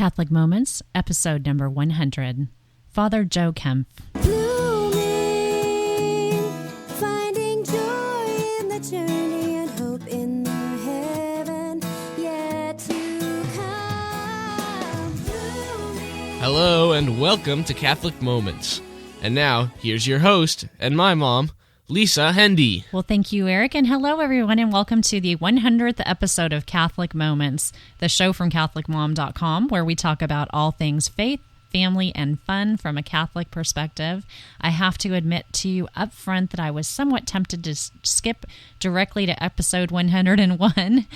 Catholic Moments, episode number 100. Father Joe Kempf. Finding joy in the journey and hope in the heaven yet to come. Hello and welcome to Catholic Moments. And now, here's your host and my mom, Lisa Hendy. Well, thank you, Eric, and hello, everyone, and welcome to the 100th episode of Catholic Moments, the show from CatholicMom.com, where we talk about all things faith, family, and fun from a Catholic perspective. I have to admit to you up front that I was somewhat tempted to skip directly to episode 101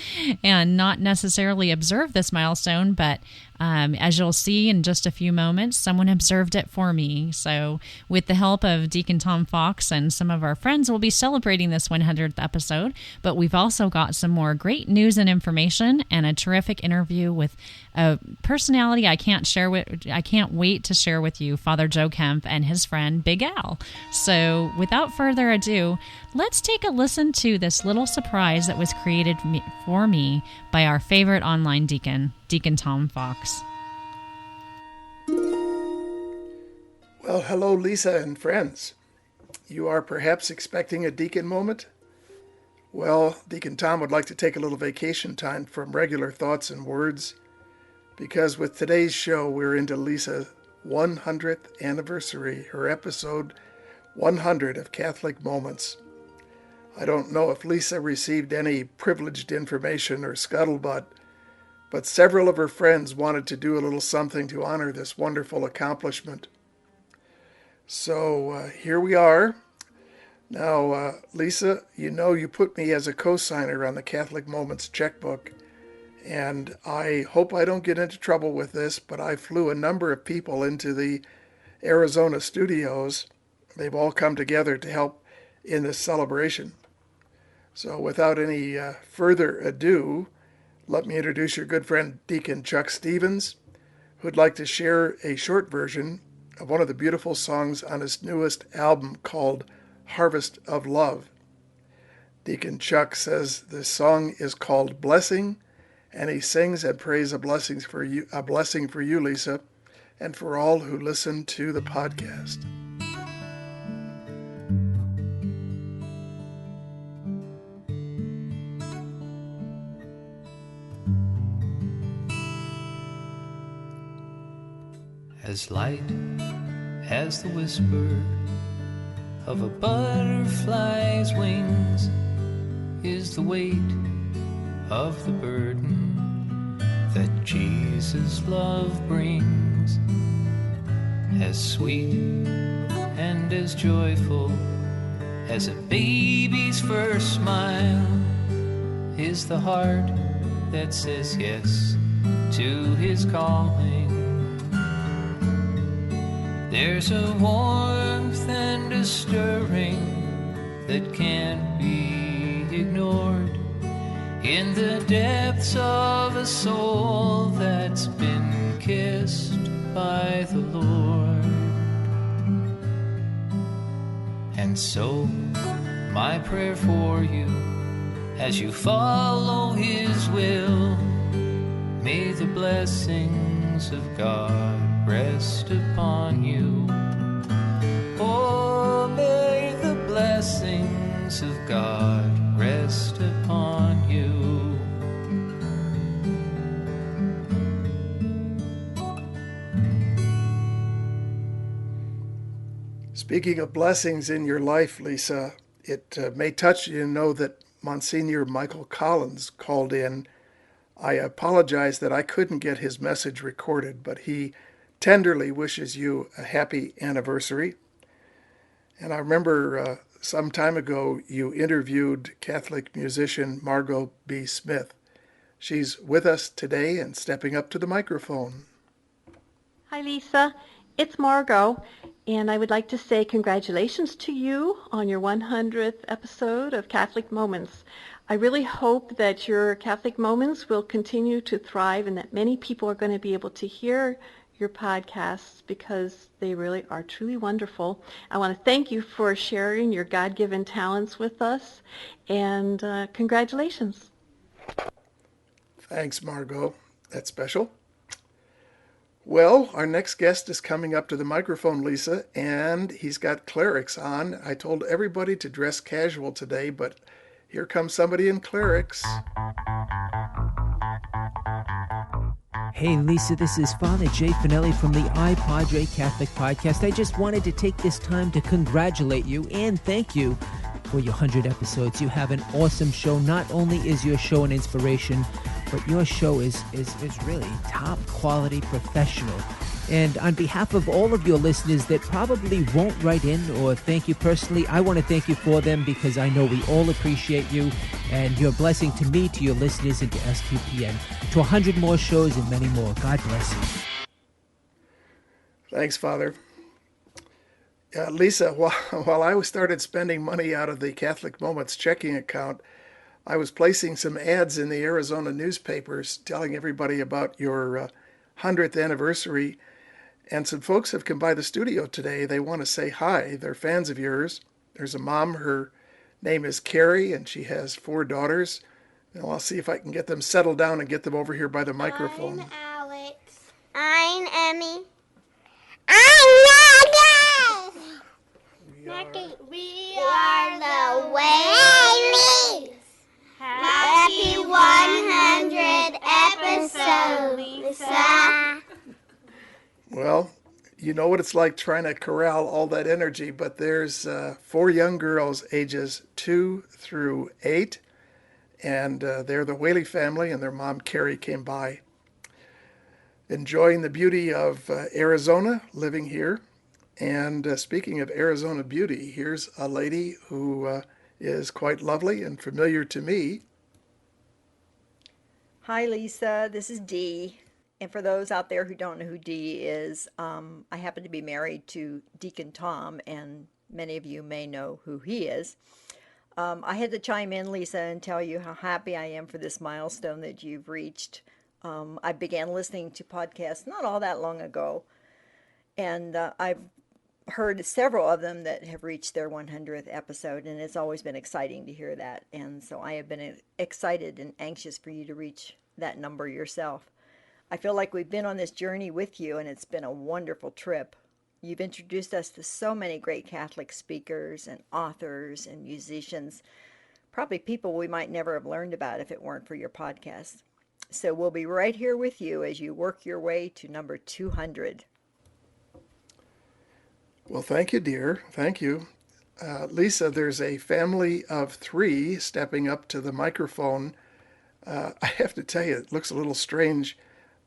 and not necessarily observe this milestone, but as you'll see in just a few moments, someone observed it for me. So with the help of Deacon Tom and some of our friends, we'll be celebrating this 100th episode, but we've also got some more great news and information and a terrific interview with a personality I can't wait to share with you, Father Joe Kempf and his friend Big Al. So without further ado, let's take a listen to this little surprise that was created for me by our favorite online deacon, Deacon Tom Fox. Well, hello, Lisa and friends. You are perhaps expecting a deacon moment? Well, Deacon Tom would like to take a little vacation time from regular thoughts and words, because with today's show, we're into Lisa's 100th anniversary, her episode 100 of Catholic Moments. I don't know if Lisa received any privileged information or scuttlebutt, but several of her friends wanted to do a little something to honor this wonderful accomplishment. So here we are. Now, Lisa, you know you put me as a co-signer on the Catholic Moments checkbook, and I hope I don't get into trouble with this, but I flew a number of people into the Arizona studios. They've all come together to help in this celebration. So without any further ado, let me introduce your good friend Deacon Chuck Stevens, who'd like to share a short version of one of the beautiful songs on his newest album called Harvest of Love. Deacon Chuck says the song is called Blessing, and he sings and prays a blessing for you, Lisa, and for all who listen to the podcast. As light as the whisper of a butterfly's wings is the weight of the burden that Jesus' love brings. As sweet and as joyful as a baby's first smile is the heart that says yes to his calling. There's a warmth and a stirring that can't be ignored in the depths of a soul that's been kissed by the Lord. And so, my prayer for you, as you follow His will, may the blessings of God rest upon you. Oh, may the blessings of God rest upon you. Speaking of blessings in your life, Lisa, it may touch you to know that Monsignor Michael Collins called in. I apologize that I couldn't get his message recorded, but he tenderly wishes you a happy anniversary. And I remember some time ago you interviewed Catholic musician Margot B. Smith. She's with us today and stepping up to the microphone. Hi, Lisa. It's Margot, and I would like to say congratulations to you on your 100th episode of Catholic Moments. I really hope that your Catholic Moments will continue to thrive and that many people are going to be able to hear your podcasts because they really are truly wonderful. I want to thank you for sharing your God-given talents with us, and congratulations. Thanks, Margot. That's special. Well, our next guest is coming up to the microphone, Lisa, and he's got clerics on. I told everybody to dress casual today, but here comes somebody in clerics. Hey Lisa, this is Father Jay Finelli from the I Padre Catholic Podcast. I just wanted to take this time to congratulate you and thank you for your 100 episodes. You have an awesome show. Not only is your show an inspiration, but your show is really top quality professional. And on behalf of all of your listeners that probably won't write in or thank you personally, I want to thank you for them because I know we all appreciate you and your blessing to me, to your listeners, and to SQPN. To 100 more shows and many more. God bless you. Thanks, Father. Lisa, while I started spending money out of the Catholic Moments checking account, I was placing some ads in the Arizona newspapers telling everybody about your 100th anniversary. And some folks have come by the studio today. They want to say hi. They're fans of yours. There's a mom. Her name is Carrie, and she has 4 daughters. And I'll see if I can get them settled down and get them over here by the microphone. I'm Alex. I'm Emmy. I'm Maggie. We are the Whaley's. Happy 100th episode, Lisa. Well, you know what it's like trying to corral all that energy, but there's 4 young girls ages 2 through 8, and they're the Whaley family, and their mom, Carrie, came by. Enjoying the beauty of Arizona, living here. And speaking of Arizona beauty, here's a lady who is quite lovely and familiar to me. Hi, Lisa. This is Dee. And for those out there who don't know who Dee is, I happen to be married to Deacon Tom, and many of you may know who he is. I had to chime in, Lisa, and tell you how happy I am for this milestone that you've reached. I began listening to podcasts not all that long ago, and I've heard several of them that have reached their 100th episode, and it's always been exciting to hear that. And so I have been excited and anxious for you to reach that number yourself. I feel like we've been on this journey with you, and it's been a wonderful trip. You've introduced us to so many great Catholic speakers and authors and musicians, probably people we might never have learned about if it weren't for your podcast. So we'll be right here with you as you work your way to number 200. Well, thank you, dear. Thank you. Lisa, there's a family of 3 stepping up to the microphone. I have to tell you, it looks a little strange.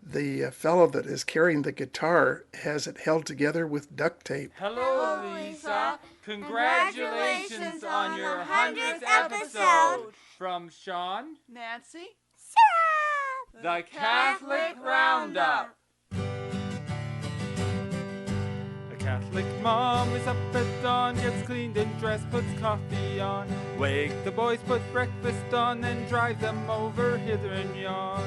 The fellow that is carrying the guitar has it held together with duct tape. Hello, Lisa. Congratulations on your 100th episode. From Sean, Nancy, Sarah. the Catholic Roundup. A Catholic mom is up at dawn, gets cleaned and dressed, puts coffee on. Wake the boys, put breakfast on, then drive them over hither and yon.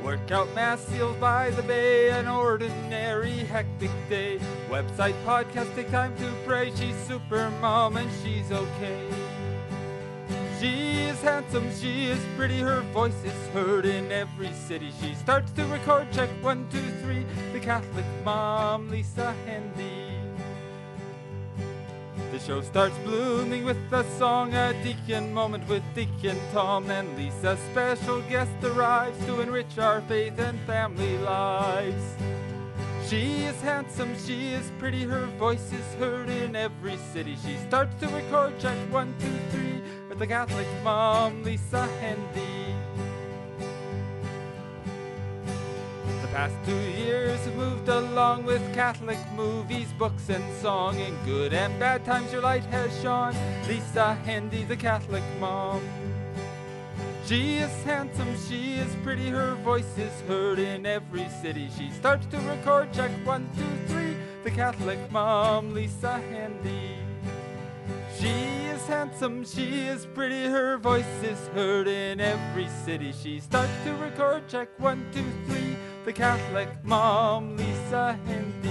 Workout mass seals by the bay, an ordinary hectic day. Website podcast, take time to pray. She's super mom and she's okay. She is handsome, she is pretty, her voice is heard in every city. She starts to record, check 1, 2, 3. The Catholic mom, Lisa Handy. The show starts blooming with a song, a deacon moment with Deacon Tom. Then Lisa's special guest arrives to enrich our faith and family lives. She is handsome, she is pretty, her voice is heard in every city. She starts to record, check 1, 2, 3, with the Catholic mom, Lisa Handy. The past 2 years have moved along with Catholic movies, books, and song. In good and bad times your light has shone, Lisa Handy, the Catholic mom. She is handsome, she is pretty, her voice is heard in every city. She starts to record, check 1, 2, 3, the Catholic mom, Lisa Handy. She is handsome, she is pretty, her voice is heard in every city. She starts to record, check 1, 2, 3, the Catholic mom, Lisa Handy.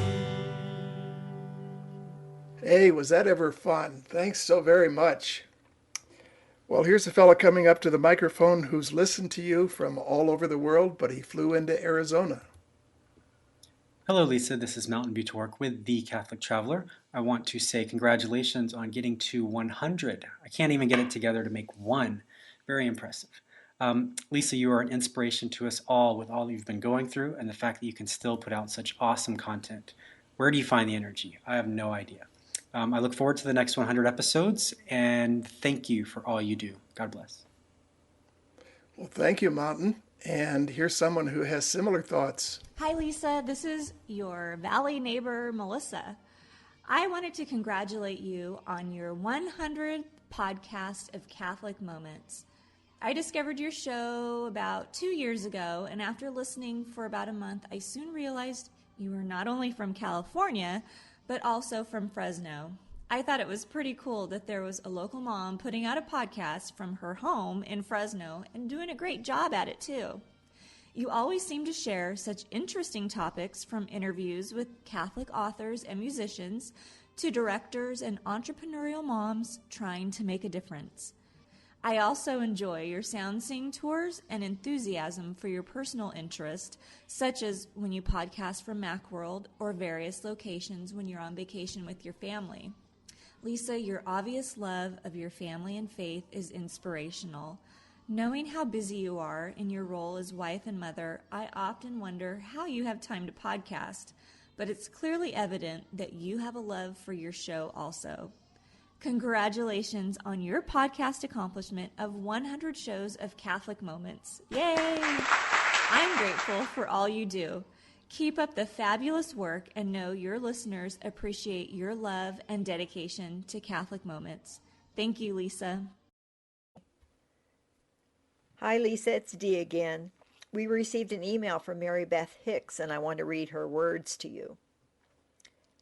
Hey, was that ever fun? Thanks so very much. Well, here's a fella coming up to the microphone who's listened to you from all over the world, but he flew into Arizona. Hello, Lisa. This is Mountain Butork with The Catholic Traveler. I want to say congratulations on getting to 100. I can't even get it together to make one. Very impressive. Lisa, you are an inspiration to us all with all you've been going through and the fact that you can still put out such awesome content. Where do you find the energy? I have no idea. I look forward to the next 100 episodes, and thank you for all you do. God bless. Well, thank you, Mountain. And here's someone who has similar thoughts. Hi, Lisa. This is your Valley neighbor, Melissa. I wanted to congratulate you on your 100th podcast of Catholic Moments. I discovered your show about 2 years ago, and after listening for about a month, I soon realized you were not only from California, but also from Fresno. I thought it was pretty cool that there was a local mom putting out a podcast from her home in Fresno and doing a great job at it too. You always seem to share such interesting topics, from interviews with Catholic authors and musicians to directors and entrepreneurial moms trying to make a difference. I also enjoy your sound sing tours and enthusiasm for your personal interest, such as when you podcast from Macworld or various locations when you're on vacation with your family. Lisa, your obvious love of your family and faith is inspirational. Knowing how busy you are in your role as wife and mother, I often wonder how you have time to podcast, but it's clearly evident that you have a love for your show also. Congratulations on your podcast accomplishment of 100 shows of Catholic Moments. Yay! I'm grateful for all you do. Keep up the fabulous work and know your listeners appreciate your love and dedication to Catholic Moments. Thank you, Lisa. Hi, Lisa. It's Dee again. We received an email from Mary Beth Hicks, and I want to read her words to you.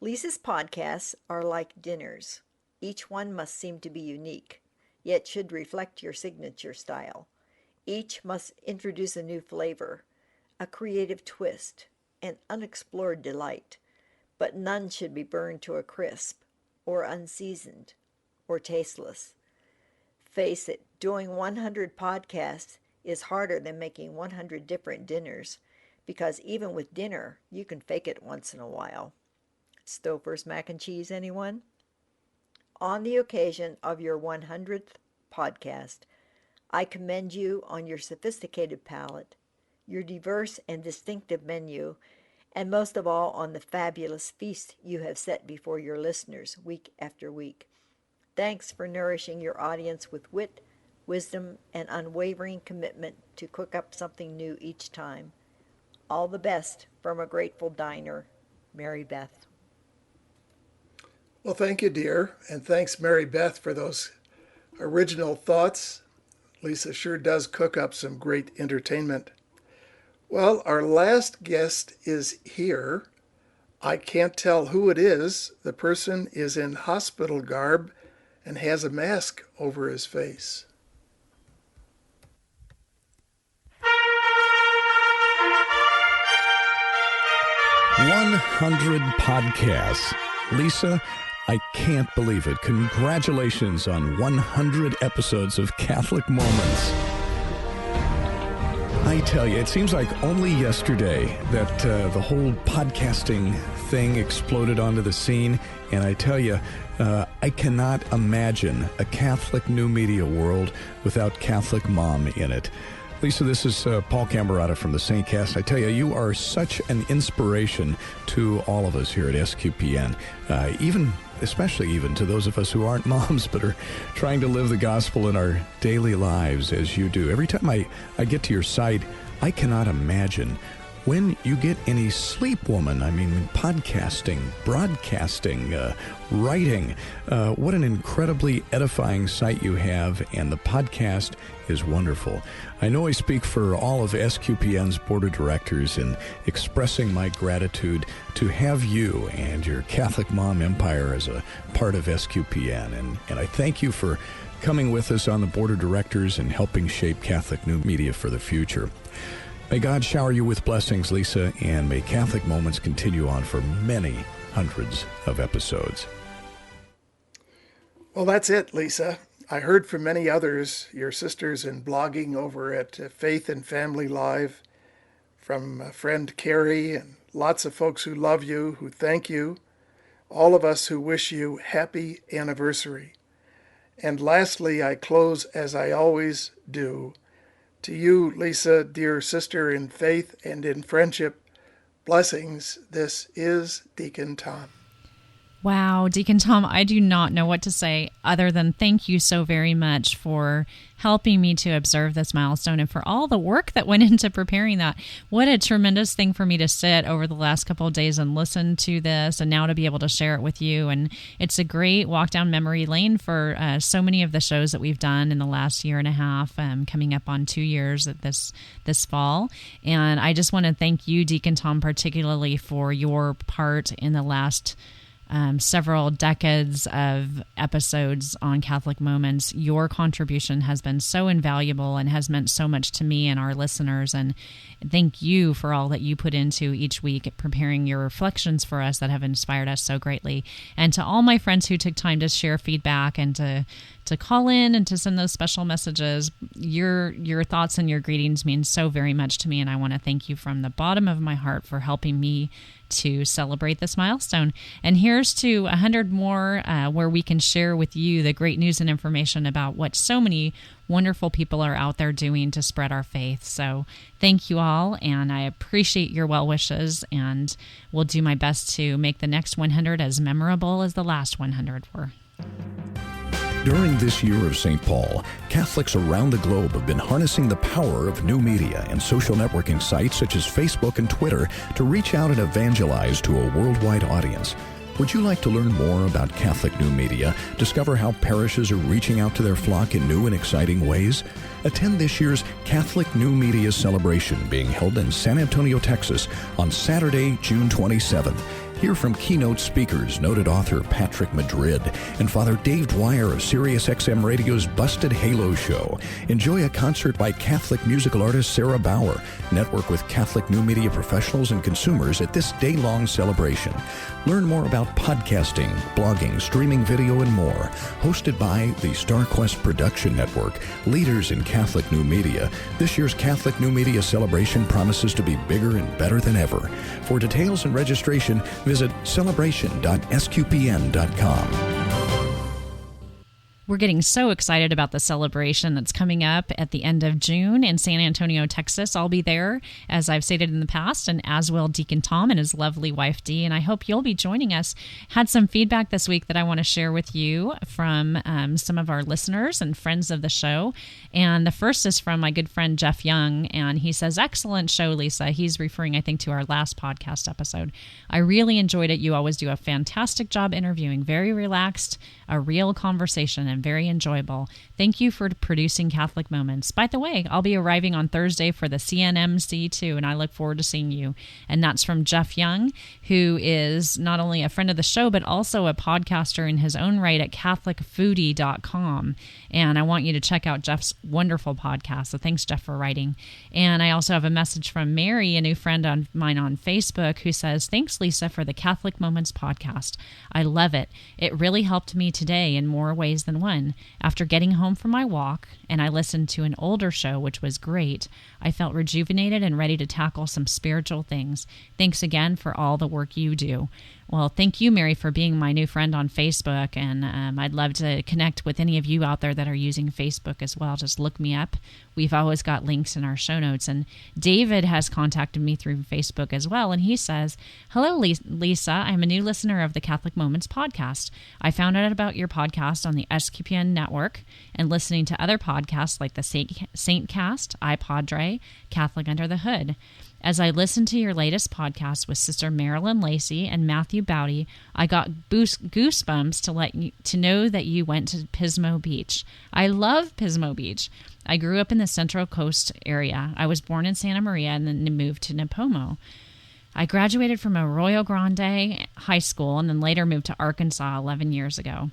Lisa's podcasts are like dinners. Each one must seem to be unique, yet should reflect your signature style. Each must introduce a new flavor, a creative twist, an unexplored delight, but none should be burned to a crisp, or unseasoned, or tasteless. Face it, doing 100 podcasts is harder than making 100 different dinners, because even with dinner, you can fake it once in a while. Stouffer's mac and cheese, anyone? On the occasion of your 100th podcast, I commend you on your sophisticated palate, your diverse and distinctive menu, and most of all on the fabulous feast you have set before your listeners week after week. Thanks for nourishing your audience with wit, wisdom, and unwavering commitment to cook up something new each time. All the best from a grateful diner, Mary Beth. Well, thank you, dear. And thanks, Mary Beth, for those original thoughts. Lisa sure does cook up some great entertainment. Well, our last guest is here. I can't tell who it is. The person is in hospital garb and has a mask over his face. "100 podcasts. Lisa, I can't believe it. Congratulations on 100 episodes of Catholic Moments. I tell you, it seems like only yesterday that the whole podcasting thing exploded onto the scene. And I tell you, I cannot imagine a Catholic new media world without Catholic Mom in it. Lisa, this is Paul Camberata from the St. Cast. I tell you, you are such an inspiration to all of us here at SQPN, especially to those of us who aren't moms but are trying to live the gospel in our daily lives as you do. Every time I get to your site, I cannot imagine when you get any sleep, woman. I mean, podcasting, broadcasting, writing. What an incredibly edifying site you have, and the podcast is wonderful. I know I speak for all of SQPN's board of directors in expressing my gratitude to have you and your Catholic Mom empire as a part of SQPN. And I thank you for coming with us on the board of directors and helping shape Catholic new media for the future. May God shower you with blessings, Lisa, and may Catholic Moments continue on for many hundreds of episodes. Well, that's it, Lisa. I heard from many others, your sisters in blogging over at Faith and Family Live, from friend Carrie and lots of folks who love you, who thank you, all of us who wish you happy anniversary. And lastly, I close as I always do. To you, Lisa, dear sister in faith and in friendship, blessings. This is Deacon Tom. Wow, Deacon Tom, I do not know what to say other than thank you so very much for helping me to observe this milestone and for all the work that went into preparing that. What a tremendous thing for me to sit over the last couple of days and listen to this, and now to be able to share it with you. And it's a great walk down memory lane for so many of the shows that we've done in the last year and a half, coming up on 2 years at this fall. And I just want to thank you, Deacon Tom, particularly for your part in the last several decades of episodes on Catholic Moments. Your contribution has been so invaluable and has meant so much to me and our listeners. And thank you for all that you put into each week, preparing your reflections for us that have inspired us so greatly. And to all my friends who took time to share feedback and to call in and to send those special messages, your thoughts and your greetings mean so very much to me. And I want to thank you from the bottom of my heart for helping me to celebrate this milestone. And here's to 100 more where we can share with you the great news and information about what so many wonderful people are out there doing to spread our faith. So thank you all, and I appreciate your well wishes, and will do my best to make the next 100 as memorable as the last 100 were. During this year of St. Paul, Catholics around the globe have been harnessing the power of new media and social networking sites such as Facebook and Twitter to reach out and evangelize to a worldwide audience. Would you like to learn more about Catholic new media, discover how parishes are reaching out to their flock in new and exciting ways? Attend this year's Catholic New Media Celebration being held in San Antonio, Texas on Saturday, June 27th. Hear from keynote speakers, noted author Patrick Madrid and Father Dave Dwyer of SiriusXM Radio's Busted Halo Show. Enjoy a concert by Catholic musical artist Sarah Bauer. Network with Catholic new media professionals and consumers at this day-long celebration. Learn more about podcasting, blogging, streaming video, and more. Hosted by the StarQuest Production Network, leaders in Catholic new media, this year's Catholic New Media Celebration promises to be bigger and better than ever. For details and registration, visit celebration.sqpn.com. We're getting so excited about the celebration that's coming up at the end of June in San Antonio, Texas. I'll be there, as I've stated in the past, and as will Deacon Tom and his lovely wife, Dee, and I hope you'll be joining us. Had some feedback this week that I want to share with you from some of our listeners and friends of the show, and the first is from my good friend Jeff Young, and he says, "Excellent show, Lisa." He's referring, I think, to our last podcast episode. "I really enjoyed it. You always do a fantastic job interviewing. Very relaxed, a real conversation, and very enjoyable. Thank you for producing Catholic Moments. By the way, I'll be arriving on Thursday for the CNMC too, and I look forward to seeing you." And that's from Jeff Young, who is not only a friend of the show, but also a podcaster in his own right at CatholicFoodie.com. And I want you to check out Jeff's wonderful podcast. So thanks, Jeff, for writing. And I also have a message from Mary, a new friend of mine on Facebook, who says, "Thanks, Lisa, for the Catholic Moments podcast. I love it. It really helped me today in more ways than one. After getting home from my walk, and I listened to an older show, which was great, I felt rejuvenated and ready to tackle some spiritual things. Thanks again for all the work you do." Well, thank you, Mary, for being my new friend on Facebook, and I'd love to connect with any of you out there that are using Facebook as well. Just look me up. We've always got links in our show notes. And David has contacted me through Facebook as well, and he says, "Hello, Lisa. I'm a new listener of the Catholic Moments podcast. I found out about your podcast on the SQPN network and listening to other podcasts like the Saint Cast, iPodre, Catholic Under the Hood. As I listened to your latest podcast with Sister Marilyn Lacey and Matthew Bowdy, I got goosebumps to know that you went to Pismo Beach. I love Pismo Beach. I grew up in the Central Coast area. I was born in Santa Maria and then moved to Nipomo. I graduated from Arroyo Grande High School and then later moved to Arkansas 11 years ago.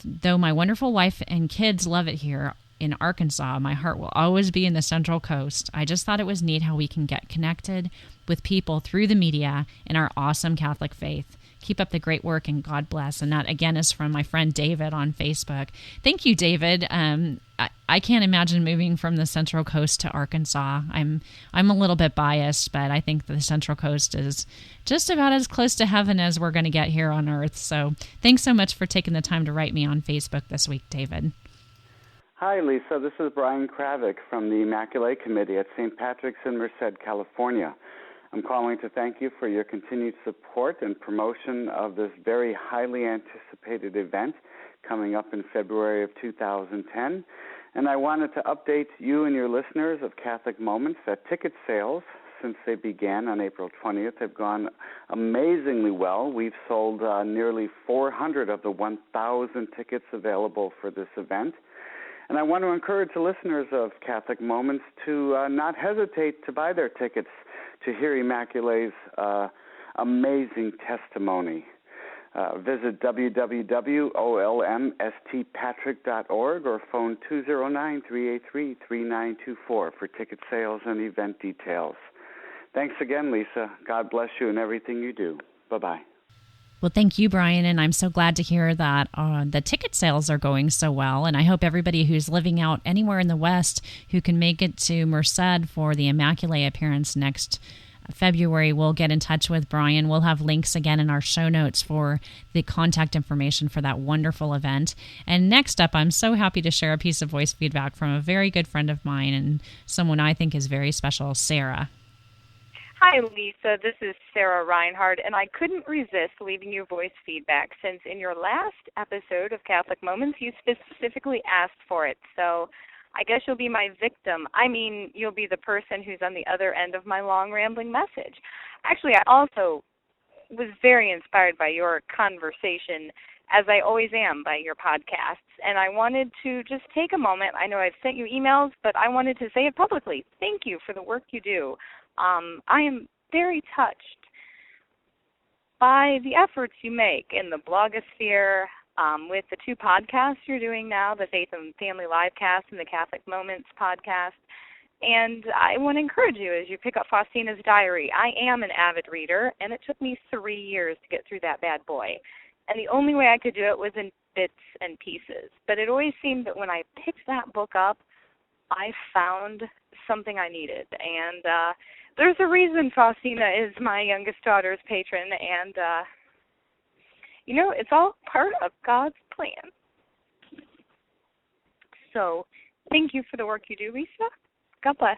Though my wonderful wife and kids love it here in Arkansas, my heart will always be in the Central Coast. I just thought it was neat how we can get connected with people through the media in our awesome Catholic faith. Keep up the great work and God bless." And that, again, is from my friend David on Facebook. Thank you, David. I I can't imagine moving from the Central Coast to Arkansas. I'm a little bit biased, but I think the Central Coast is just about as close to heaven as we're going to get here on Earth. So thanks so much for taking the time to write me on Facebook this week, David. Hi, Lisa. This is Brian Kravick from the Immaculate Committee at St. Patrick's in Merced, California. I'm calling to thank you for your continued support and promotion of this very highly anticipated event coming up in February of 2010. And I wanted to update you and your listeners of Catholic Moments that ticket sales, since they began on April 20th, have gone amazingly well. We've sold nearly 400 of the 1,000 tickets available for this event. And I want to encourage the listeners of Catholic Moments to not hesitate to buy their tickets to hear Immaculate's amazing testimony. Visit www.olmstpatrick.org or phone 209-383-3924 for ticket sales and event details. Thanks again, Lisa. God bless you and everything you do. Bye-bye. Well, thank you, Brian, and I'm so glad to hear that the ticket sales are going so well, and I hope everybody who's living out anywhere in the West who can make it to Merced for the Immaculate appearance next February will get in touch with Brian. We'll have links again in our show notes for the contact information for that wonderful event. And next up, I'm so happy to share a piece of voice feedback from a very good friend of mine and someone I think is very special, Sarah. Hi, Lisa. This is Sarah Reinhardt, and I couldn't resist leaving you voice feedback since in your last episode of Catholic Moments, you specifically asked for it. So I guess you'll be my victim. I mean, you'll be the person who's on the other end of my long, rambling message. Actually, I also was very inspired by your conversation, as I always am by your podcasts, and I wanted to just take a moment. I know I've sent you emails, but I wanted to say it publicly. Thank you for the work you do. I am very touched by the efforts you make in the blogosphere with the two podcasts you're doing now, the Faith and Family Livecast and the Catholic Moments podcast. And I want to encourage you as you pick up Faustina's diary. I am an avid reader, and it took me 3 years to get through that bad boy. And the only way I could do it was in bits and pieces. But it always seemed that when I picked that book up, I found something I needed. And there's a reason Faustina is my youngest daughter's patron, and, it's all part of God's plan. So thank you for the work you do, Lisa. God bless.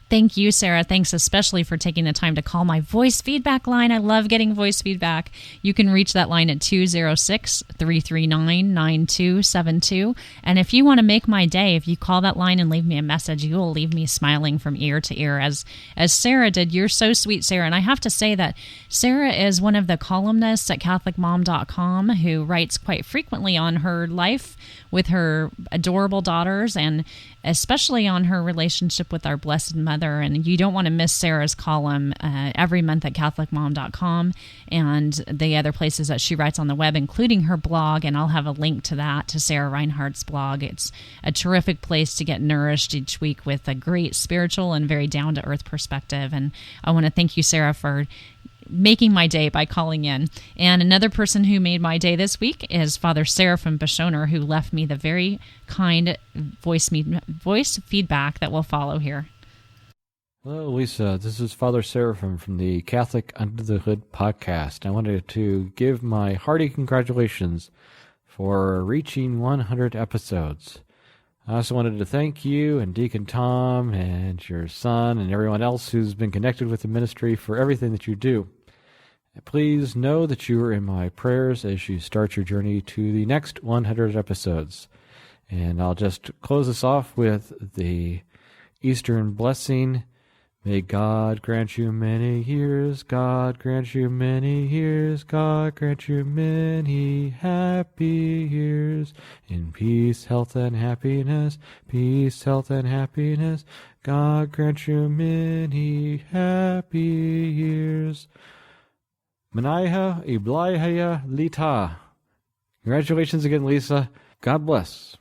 Thank you, Sarah. Thanks especially for taking the time to call my voice feedback line. I love getting voice feedback. You can reach that line at 206-339-9272. And if you want to make my day, if you call that line and leave me a message, you will leave me smiling from ear to ear as Sarah did. You're so sweet, Sarah. And I have to say that Sarah is one of the columnists at CatholicMom.com who writes quite frequently on her life with her adorable daughters and especially on her relationship with our Blessed Mother. And you don't want to miss Sarah's column every month at CatholicMom.com and the other places that she writes on the web, including her blog. And I'll have a link to that, to Sarah Reinhardt's blog. It's a terrific place to get nourished each week with a great spiritual and very down-to-earth perspective. And I want to thank you, Sarah, for making my day by calling in. And another person who made my day this week is Father Seraphim Bashoner, who left me the very kind voice feedback that will follow here. Hello, Lisa. This is Father Seraphim from the Catholic Under the Hood podcast. I wanted to give my hearty congratulations for reaching 100 episodes. I also wanted to thank you and Deacon Tom and your son and everyone else who's been connected with the ministry for everything that you do. Please know that you are in my prayers as you start your journey to the next 100 episodes. And I'll just close this off with the Eastern blessing. May God grant you many years, God grant you many years, God grant you many happy years. In peace, health, and happiness, peace, health, and happiness, God grant you many happy years. Manaiha Iblaiha Lita. Congratulations again, Lisa. God bless.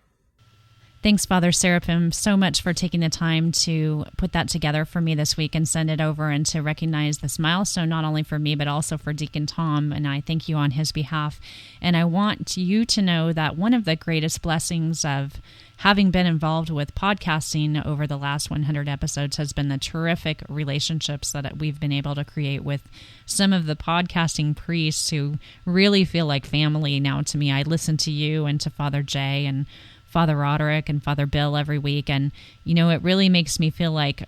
Thanks, Father Seraphim, so much for taking the time to put that together for me this week and send it over and to recognize this milestone, not only for me, but also for Deacon Tom. And I thank you on his behalf. And I want you to know that one of the greatest blessings of having been involved with podcasting over the last 100 episodes has been the terrific relationships that we've been able to create with some of the podcasting priests who really feel like family now to me. I listen to you and to Father Jay and Father Roderick and Father Bill every week. And, it really makes me feel like,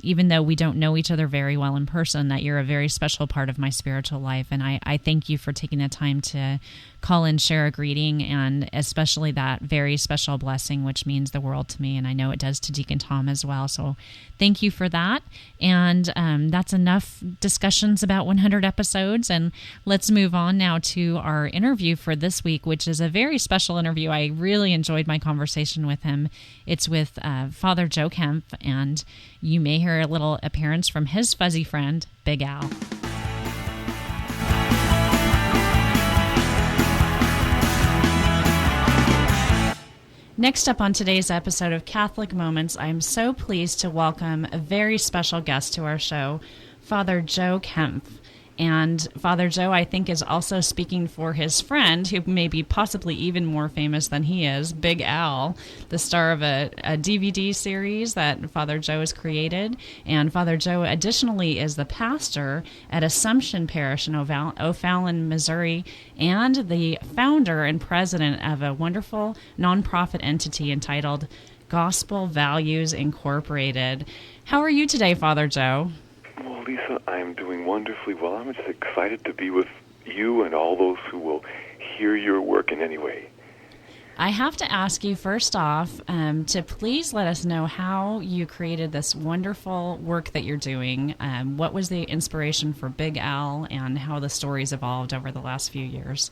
even though we don't know each other very well in person, that you're a very special part of my spiritual life. And I thank you for taking the time to call and share a greeting, and especially that very special blessing, which means the world to me. And I know it does to Deacon Tom as well. So thank you for that. And that's enough discussions about 100 episodes. And let's move on now to our interview for this week, which is a very special interview. I really enjoyed my conversation with him. It's with Father Joe Kempf, and you may hear a little appearance from his fuzzy friend, Big Al. Next up on today's episode of Catholic Moments, I'm so pleased to welcome a very special guest to our show, Father Joe Kempf. And Father Joe, I think, is also speaking for his friend, who may be possibly even more famous than he is, Big Al, the star of a DVD series that Father Joe has created. And Father Joe additionally is the pastor at Assumption Parish in O'Fallon, Missouri, and the founder and president of a wonderful nonprofit entity entitled Gospel Values Incorporated. How are you today, Father Joe? Well, Lisa, I'm doing wonderfully well. I'm just excited to be with you and all those who will hear your work in any way. I have to ask you first off to please let us know how you created this wonderful work that you're doing. What was the inspiration for Big Al, and how the story's evolved over the last few years?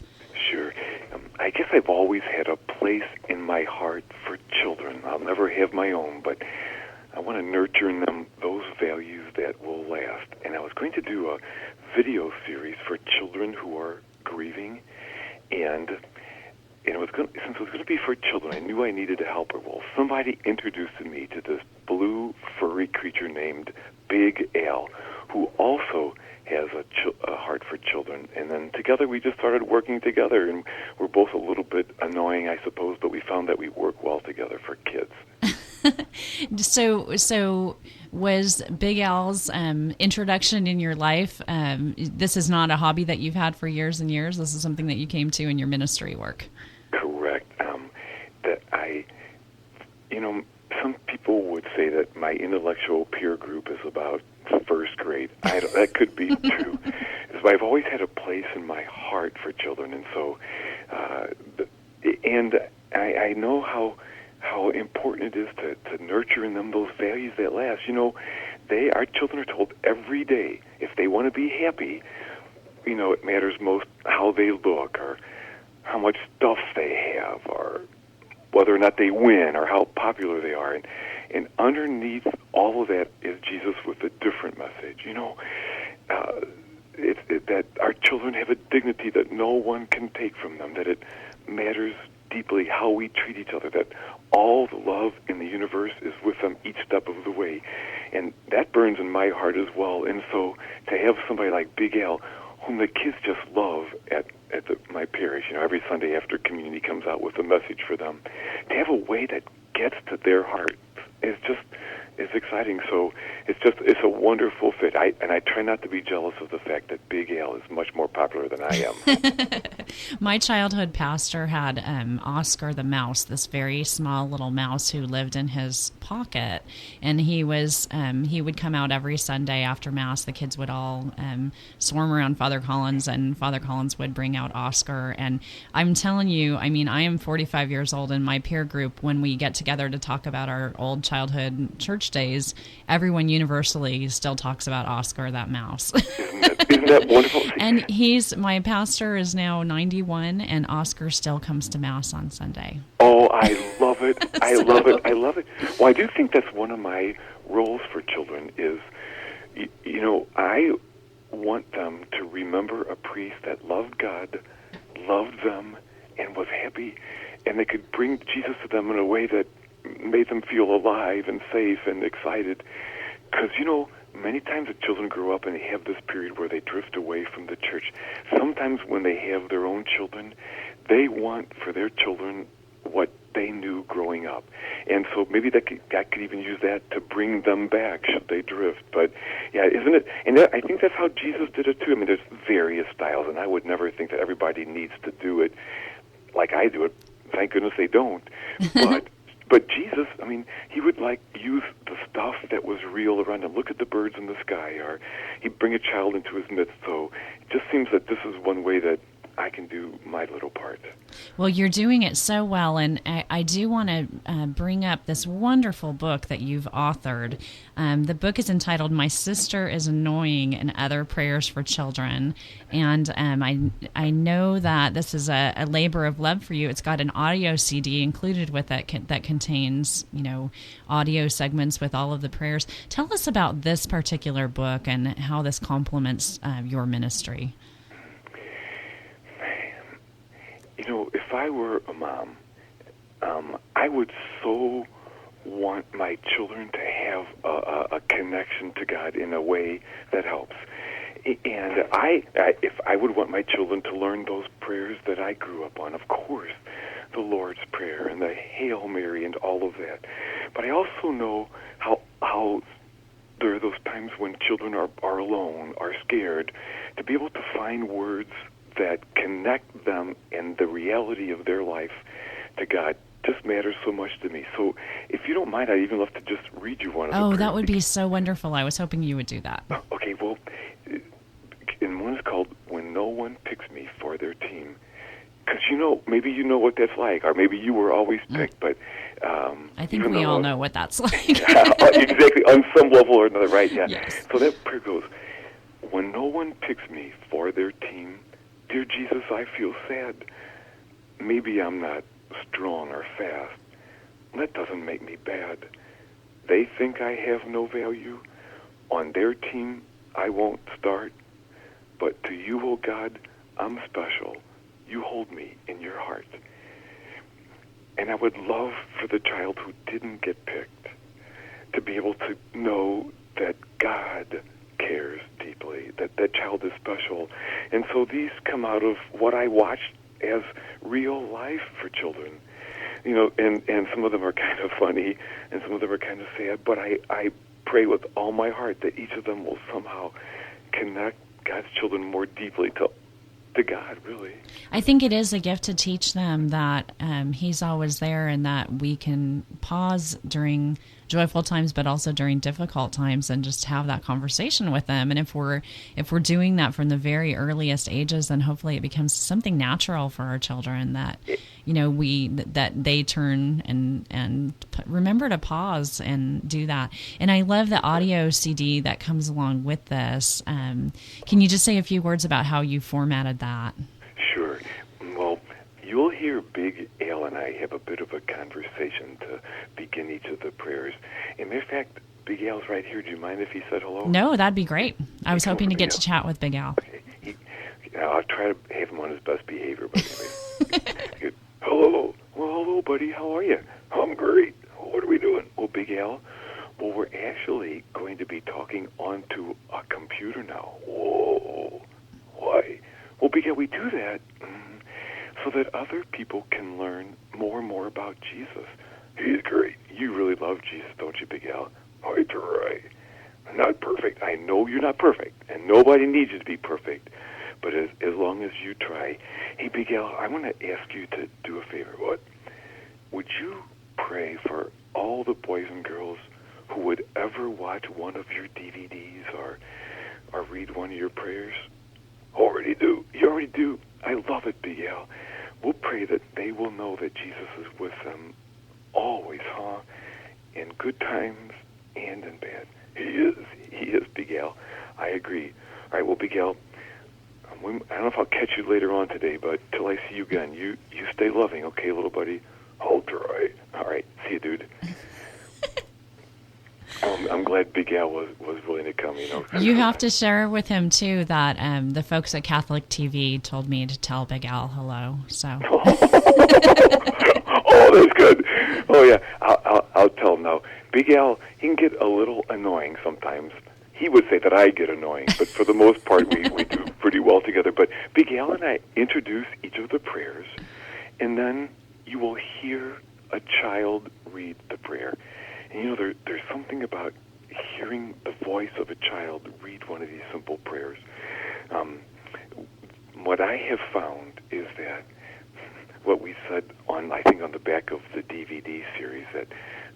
Sure. I guess I've always had a place in my heart for children. I'll never have my own, but I want to nurture in them those values that will last. And I was going to do a video series for children who are grieving, and since it was going to be for children, I knew I needed a helper. Well, somebody introduced me to this blue furry creature named Big Al, who also has a heart for children. And then together we just started working together, and we're both a little bit annoying, I suppose, but we found that we work well together for kids. So was Big Al's introduction in your life, this is not a hobby that you've had for years and years? This is something that you came to in your ministry work? Correct. Some people would say that my intellectual peer group is about first grade. That could be true. So I've always had a place in my heart for children, and so, I know how important it is to nurture in them those values that last. Our children are told every day, if they want to be happy, it matters most how they look, or how much stuff they have, or whether or not they win, or how popular they are. And underneath all of that is Jesus with a different message. That our children have a dignity that no one can take from them, that it matters deeply how we treat each other, that all the love in the universe is with them each step of the way. And that burns in my heart as well. And so to have somebody like Big Al, whom the kids just love at my parish, every Sunday after community comes out with a message for them, to have a way that gets to their heart is exciting. So it's a wonderful fit. I try not to be jealous of the fact that Big Al is much more popular than I am. My childhood pastor had Oscar the mouse, this very small little mouse who lived in his pocket, and he would come out every Sunday after Mass. The kids would all swarm around Father Collins, and Father Collins would bring out Oscar. And I'm telling you, I am 45 years old, and my peer group, when we get together to talk about our old childhood church days, everyone universally still talks about Oscar, that mouse. Isn't that wonderful? And my pastor is now 91, and Oscar still comes to Mass on Sunday. Oh, I love it. I love it. Well, I do think that's one of my roles for children is, I want them to remember a priest that loved God, loved them, and was happy, and they could bring Jesus to them in a way that made them feel alive and safe and excited. Because, many times the children grow up and they have this period where they drift away from the church. Sometimes when they have their own children, they want for their children what they knew growing up. And so maybe God could even use that to bring them back should they drift. But, yeah, isn't it? And I think that's how Jesus did it, too. I mean, there's various styles, and I would never think that everybody needs to do it like I do it. Thank goodness they don't. But Jesus, I mean, he would use the stuff that was real around him. Look at the birds in the sky, or he'd bring a child into his midst. So it just seems that this is one way that I can do my little part. Well, you're doing it so well, and I do want to bring up this wonderful book that you've authored. The book is entitled "My Sister is Annoying and Other Prayers for Children," and I know that this is a labor of love for you. It's got an audio CD included with it that contains, audio segments with all of the prayers. Tell us about this particular book and how this complements your ministry. If I were a mom, I would so want my children to have a connection to God in a way that helps. And if I would want my children to learn those prayers that I grew up on, of course, the Lord's Prayer and the Hail Mary and all of that. But I also know how there are those times when children are alone, are scared, to be able to find words that connect them and the reality of their life to God just matters so much to me. So if you don't mind, I'd even love to just read you one of them. Oh, that would be so wonderful. I was hoping you would do that. Okay, well, and one is called When No One Picks Me for Their Team. Because, maybe you know what that's like, or maybe you were always picked, but... I think we all know what that's like. Exactly, on some level or another, right? Yeah. Yes. So that prayer goes, when no one picks me for their team, dear Jesus, I feel sad. Maybe I'm not strong or fast. That doesn't make me bad. They think I have no value. On their team, I won't start. But to you, oh God, I'm special. You hold me in your heart. And I would love for the child who didn't get picked to be able to know that God cares deeply, that that child is special. And so these come out of what I watched as real life for children. And some of them are kind of funny, and some of them are kind of sad, but I pray with all my heart that each of them will somehow connect God's children more deeply to God, really. I think it is a gift to teach them that He's always there, and that we can pause during joyful times, but also during difficult times, and just have that conversation with them. And if we're doing that from the very earliest ages, then hopefully it becomes something natural for our children that that they turn and remember to pause and do that. And I love the audio CD that comes along with this. Can you just say a few words about how you formatted that? Sure. Well, you'll hear Big Al and I have a bit of a conversation to begin each of the prayers. And matter of fact, Big Al's right here. Do you mind if he said hello? No, that'd be great. I was hoping to get to chat with Big Al. Okay. I'll try to have him on his best behavior. But anyway. Hello. Well, hello, buddy. How are you? I'm great. What are we doing? Oh, Big Al. Well, we're actually going to be talking onto a computer now. Whoa. Why? Well, Big Al, we do that so that other people can learn more and more about Jesus. He's great. You really love Jesus, don't you, Big Al? I try. Not perfect. I know you're not perfect, and nobody needs you to be perfect. But as long as you try. Hey, Big Al, I want to ask you to do a favor. What? Would you pray for all the boys and girls who would ever watch one of your DVDs or read one of your prayers? Already do. You already do. I love it, Big Al. We'll pray that they will know that Jesus is with them always, huh? In good times and in bad. He is, Big Al. I agree. All right, well, Big Al, I don't know if I'll catch you later on today, but till I see you again, you stay loving, okay, little buddy? I'll try. All right, see you, dude. I'm glad Big Al was willing to come, You have to share with him, too, that the folks at Catholic TV told me to tell Big Al hello, so. Oh, that's good. Oh, yeah, I'll tell him now. Big Al, he can get a little annoying sometimes. He would say that I get annoying, but for the most part, we do pretty well together. But Big Al and I introduce each of the prayers, and then you will hear a child read the prayer. And, you know, there's something about hearing the voice of a child read one of these simple prayers. What I have found is that what we said on, I think, on the back of the DVD series, that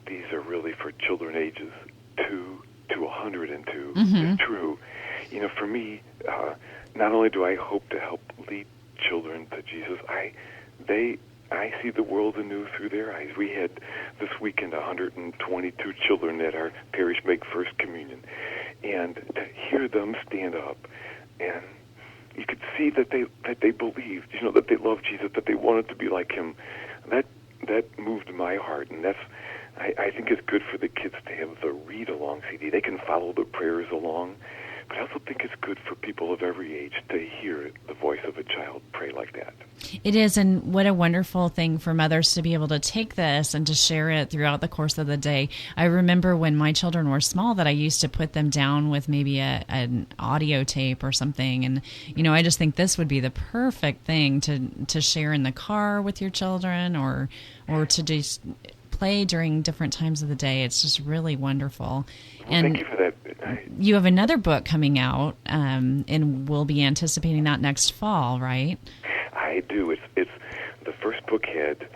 these are really for children ages 2 to 102 is true. You know, for me, not only do I hope to help lead children to Jesus, I see the world anew through their eyes. We had this weekend 122 children at our parish make First Communion, and to hear them stand up, and you could see that they believed, you know, that they loved Jesus, that they wanted to be like him. That moved my heart, and I think it's good for the kids to have the read-along CD. They can follow the prayers along, but I also think it's good for people of every age to hear the voice of a child pray like that. It is, and what a wonderful thing for mothers to be able to take this and to share it throughout the course of the day. I remember when my children were small that I used to put them down with maybe an audio tape or something, and you know, I just think this would be the perfect thing to share in the car with your children, or to just play during different times of the day. It's just really wonderful. And thank you for that. You have another book coming out, and we'll be anticipating that next fall, right? I do. It's the first book had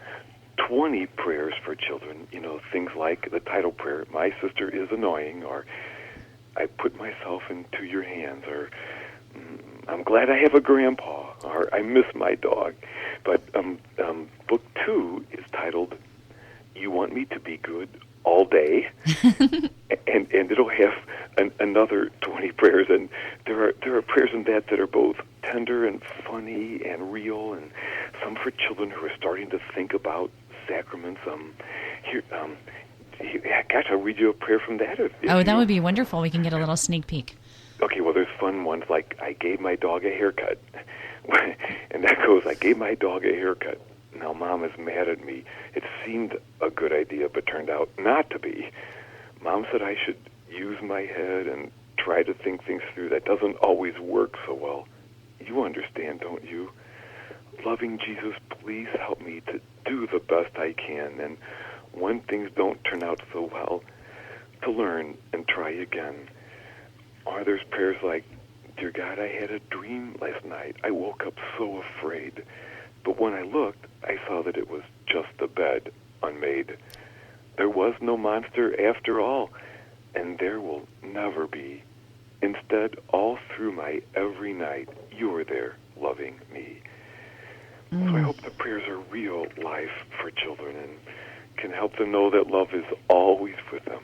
20 prayers for children. You know, things like the title prayer, "My sister is annoying," or "I put myself into your hands," or "I'm glad I have a grandpa," or "I miss my dog." But book 2 is titled "You Want Me to Be Good All Day," and it'll have another 20 prayers, and there are prayers in that are both tender and funny and real, and some for children who are starting to think about sacraments. Gosh, I'll read you a prayer from that. That would be wonderful. We can get a little sneak peek. Okay, well, there's fun ones like "I gave my dog a haircut," and that goes, "I gave my dog a haircut. Now Mom is mad at me. It seemed a good idea, but turned out not to be. Mom said I should use my head and try to think things through. That doesn't always work so well. You understand, don't you? Loving Jesus, please help me to do the best I can, and when things don't turn out so well, to learn and try again." Or there's prayers like, "Dear God, I had a dream last night. I woke up so afraid. But when I looked, I saw that it was just a bed unmade. There was no monster after all, and there will never be. Instead, all through my every night, you are there loving me." So I hope the prayers are real life for children and can help them know that love is always with them.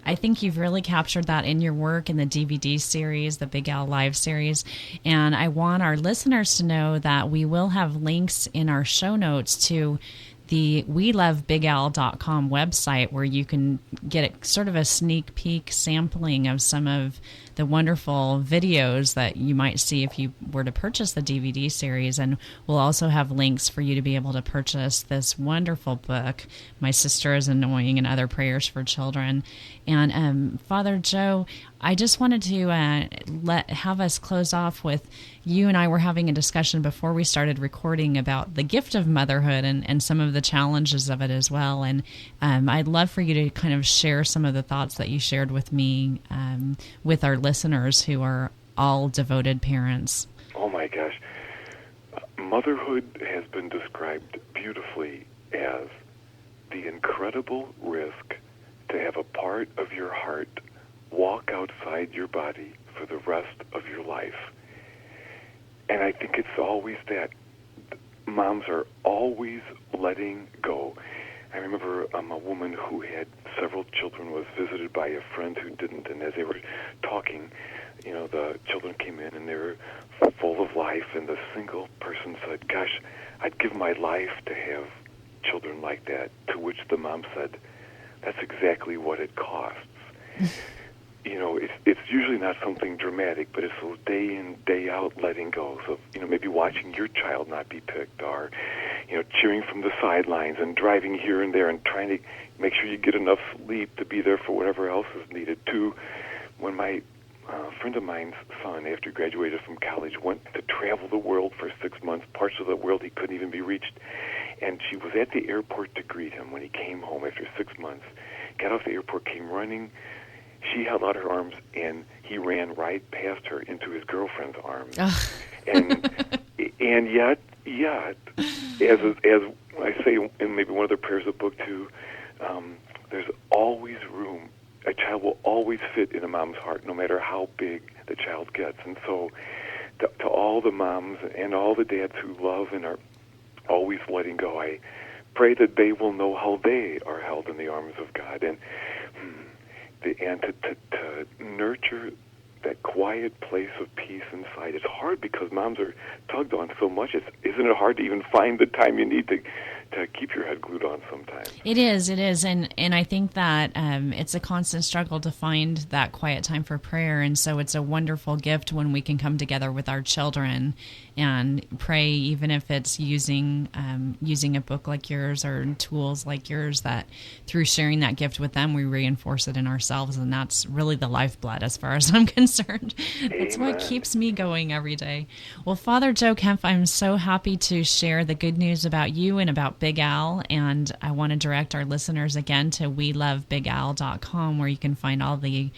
I think you've really captured that in your work in the DVD series, the Big Al Live series. And I want our listeners to know that we will have links in our show notes to the WeLoveBigAl.com website, where you can get sort of a sneak peek sampling of some of the wonderful videos that you might see if you were to purchase the DVD series. And we'll also have links for you to be able to purchase this wonderful book, "My Sister is Annoying and Other Prayers for Children." And Father Joe, I just wanted to have us close off with, you and I were having a discussion before we started recording about the gift of motherhood and some of the challenges of it as well. And I'd love for you to kind of share some of the thoughts that you shared with me, with our listeners who are all devoted parents. Oh my gosh. Motherhood has been described beautifully as the incredible risk to have a part of your heart walk outside your body for the rest of your life. And I think it's always that. Moms are always letting go. I remember a woman who had several children was visited by a friend who didn't, and as they were talking, you know, the children came in and they were full of life, and the single person said, "Gosh, I'd give my life to have children like that," to which the mom said, "That's exactly what it costs." it's usually not something dramatic, but it's those day in, day out letting go. So, maybe watching your child not be picked, or, cheering from the sidelines and driving here and there and trying to make sure you get enough sleep to be there for whatever else is needed. To when my friend of mine's son, after he graduated from college, went to travel the world for 6 months, parts of the world he couldn't even be reached, and she was at the airport to greet him when he came home after 6 months, got off the airport, came running. She held out her arms, and he ran right past her into his girlfriend's arms. And yet, as I say in maybe one of the prayers of the book too, there's always room. A child will always fit in a mom's heart, no matter how big the child gets. And so, to all the moms and all the dads who love and are always letting go, I pray that they will know how they are held in the arms of God, and to nurture that quiet place of peace inside. It's hard because moms are tugged on so much. Isn't it hard to even find the time you need to keep your head glued on sometimes? It is, and I think that it's a constant struggle to find that quiet time for prayer, and so it's a wonderful gift when we can come together with our children and pray, even if it's using a book like yours or tools like yours, that through sharing that gift with them, we reinforce it in ourselves, and that's really the lifeblood as far as I'm concerned. That's what keeps me going every day. Well, Father Joe Kempf, I'm so happy to share the good news about you and about Big Al, and I want to direct our listeners again to welovebigal.com, where you can find all the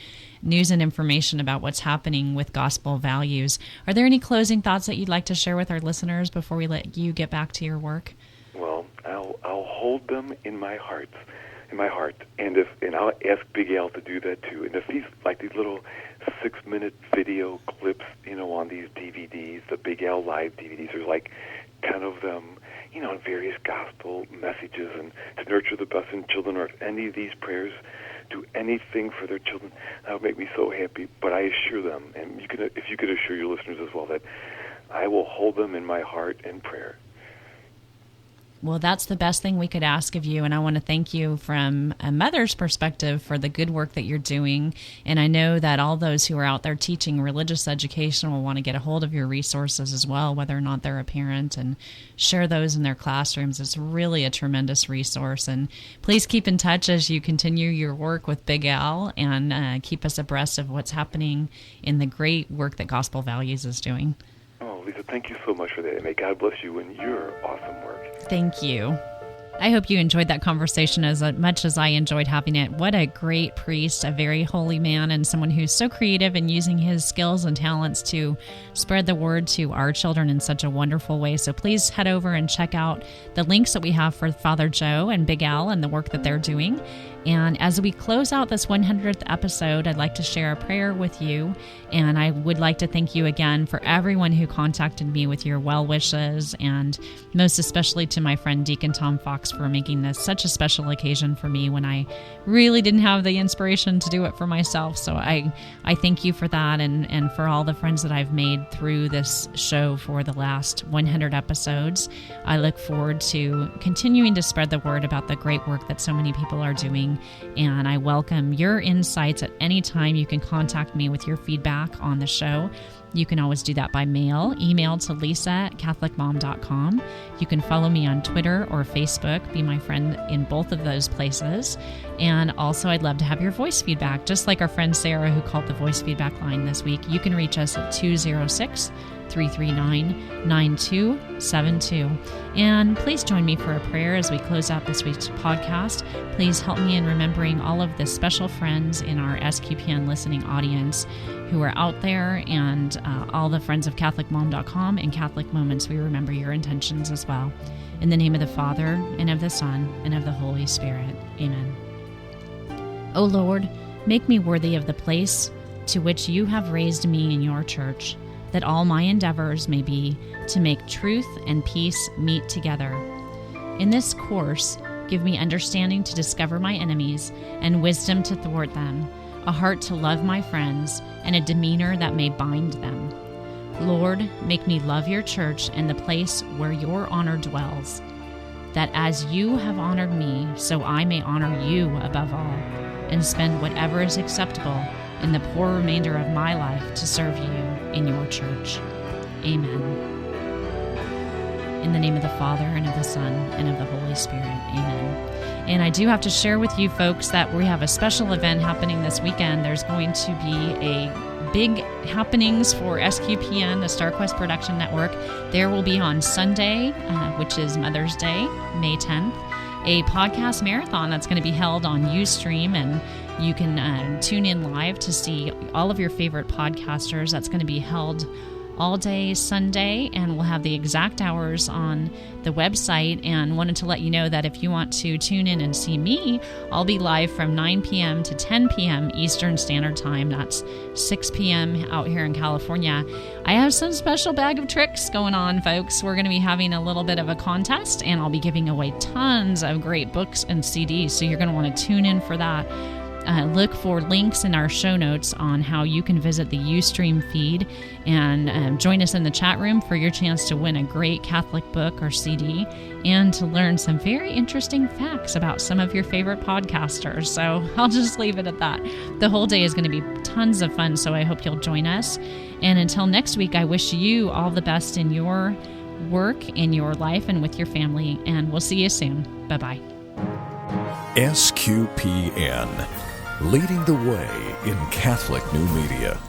news and information about what's happening with Gospel Values. Are there any closing thoughts that you'd like to share with our listeners before we let you get back to your work? Well, I'll hold them in my heart, and I'll ask Big Al to do that too. And if these little 6-minute video clips, on these DVDs, the Big Al Live DVDs, there's like 10 of them, on various gospel messages, and to nurture the best in children, or if any of these prayers do anything for their children, that would make me so happy. But I assure them, and if you could assure your listeners as well, that I will hold them in my heart in prayer. Well, that's the best thing we could ask of you, and I want to thank you from a mother's perspective for the good work that you're doing. And I know that all those who are out there teaching religious education will want to get a hold of your resources as well, whether or not they're a parent, and share those in their classrooms. It's really a tremendous resource. And please keep in touch as you continue your work with Big Al, and keep us abreast of what's happening in the great work that Gospel Values is doing. Oh, Lisa, thank you so much for that. And may God bless you in your awesome work. Thank you. I hope you enjoyed that conversation as much as I enjoyed having it. What a great priest, a very holy man, and someone who's so creative in using his skills and talents to spread the word to our children in such a wonderful way. So please head over and check out the links that we have for Father Joe and Big Al and the work that they're doing. And as we close out this 100th episode, I'd like to share a prayer with you. And I would like to thank you again for everyone who contacted me with your well wishes, and most especially to my friend Deacon Tom for making this such a special occasion for me when I really didn't have the inspiration to do it for myself. So I thank you for that, and for all the friends that I've made through this show for the last 100 episodes. I look forward to continuing to spread the word about the great work that so many people are doing, and I welcome your insights at any time. You can contact me with your feedback on the show. You can always do that by mail. Email to lisa@catholicmom.com. You can follow me on Twitter or Facebook. Be my friend in both of those places. And also, I'd love to have your voice feedback. Just like our friend Sarah, who called the voice feedback line this week, you can reach us at 206-339-9272. And please join me for a prayer as we close out this week's podcast. Please help me in remembering all of the special friends in our SQPN listening audience who are out there, and all the friends of CatholicMom.com and Catholic Moments. We remember your intentions as well. In the name of the Father, and of the Son, and of the Holy Spirit. Amen. O Lord, make me worthy of the place to which you have raised me in your church, that all my endeavors may be to make truth and peace meet together. In this course, give me understanding to discover my enemies, and wisdom to thwart them, a heart to love my friends, and a demeanor that may bind them. Lord, make me love your church and the place where your honor dwells, that as you have honored me, so I may honor you above all, and spend whatever is acceptable in the poor remainder of my life to serve you in your church. Amen. In the name of the Father, and of the Son, and of the Holy Spirit. Amen. And I do have to share with you folks that we have a special event happening this weekend. There's going to be a big happenings for SQPN, the StarQuest Production Network. There will be on Sunday, which is Mother's Day, May 10th, a podcast marathon that's going to be held on Ustream, and you can tune in live to see all of your favorite podcasters. That's going to be held all day Sunday, and we'll have the exact hours on the website. And wanted to let you know that if you want to tune in and see me, I'll be live from 9 p.m. to 10 p.m. Eastern Standard Time. That's 6 p.m. out here in California. I have some special bag of tricks going on, folks. We're going to be having a little bit of a contest, and I'll be giving away tons of great books and CDs, so you're going to want to tune in for that. Look for links in our show notes on how you can visit the Ustream feed and join us in the chat room for your chance to win a great Catholic book or CD and to learn some very interesting facts about some of your favorite podcasters. So I'll just leave it at that. The whole day is going to be tons of fun, so I hope you'll join us. And until next week, I wish you all the best in your work, in your life, and with your family, and we'll see you soon. Bye-bye. SQPN, leading the way in Catholic new media.